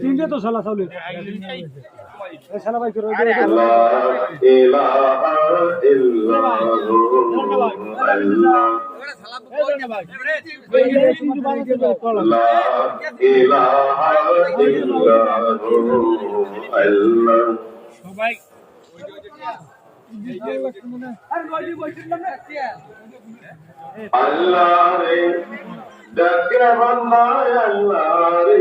তিনটে তো শালা চাউলে শালা ভাই করে সবাই আল্লাহ রে ডাকে বান্দায় আল্লাহ রে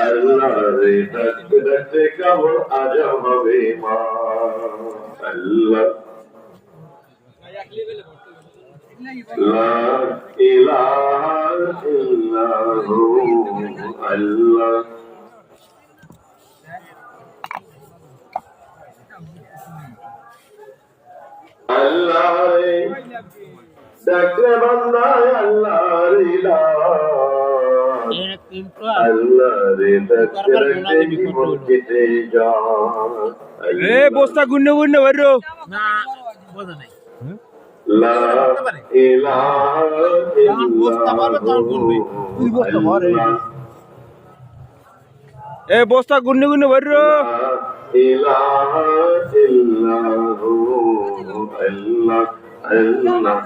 আল্লাহ রে ডাকতে ডাকতে কবর আজম হবে মা আল্লাহ লা ইলাহা ইল্লাহু আল্লাহ আল্লাহ রে ডাকলে বান্দায় আল্লাহ রে আল্লাহ রে ডাকতে ডাকতে জীবন কেটে যায় এ বস্তা গুন্নে গুন্নে বাইরো না বোঝা নাই লা ইলাহা ইল্লাল্লাহু এ বস্তা গুন্নে গুন্নে বাইরো ইলাহা ইল্লাহু আল্লাহ আল্লাহ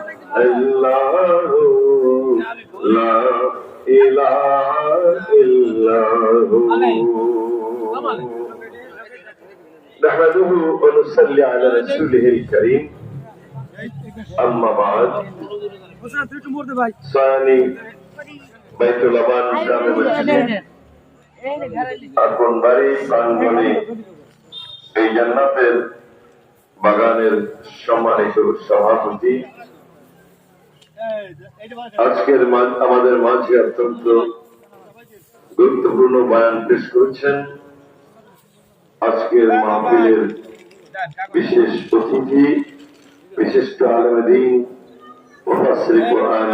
আল্লাহু লা ইলাহা ইল্লাহু نحمده ونصلي على رسوله الكريم أما بعد ثاني بيت لبان جامع مسجد আপন বাড়ি প্রাঙ্গণে এই জান্নাতের বাগানের সম্মানিত সভাপতি আজকের আমাদের মাঝে অত্যন্ত গুরুত্বপূর্ণ বয়ান পেশ করেছেন আজকের মাহফিলের বিশেষ অতিথি বিশিষ্ট আলেম দ্বীন মুফাসসির কোরআন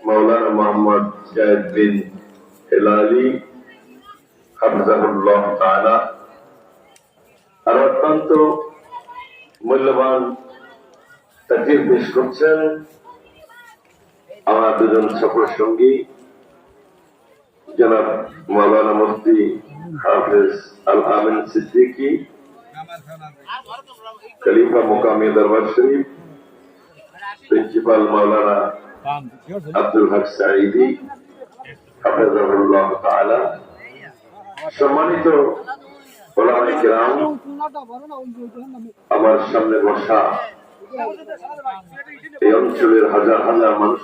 মাওলানা মোহাম্মদ জায়েদ বিন হেলালি হাফিজাহুল্লাহ তাআলা আর অত্যন্ত মূল্যবান তাকরীর পেশ করছেন আমার দুজন সফর সঙ্গী জনাব মাওলানা মুফতি হাফেজ আল আমিন সিদ্দিকী খলিফা মুকামে দরবার শরীফ প্রিন্সিপাল মাওলানা আব্দুল হক সাঈদী হাফিজাহুল্লাহ তাআলা সম্মানিত ওলামায়ে কিরাম আমার সামনে বসা এই অঞ্চলের হাজার হাজার মানুষ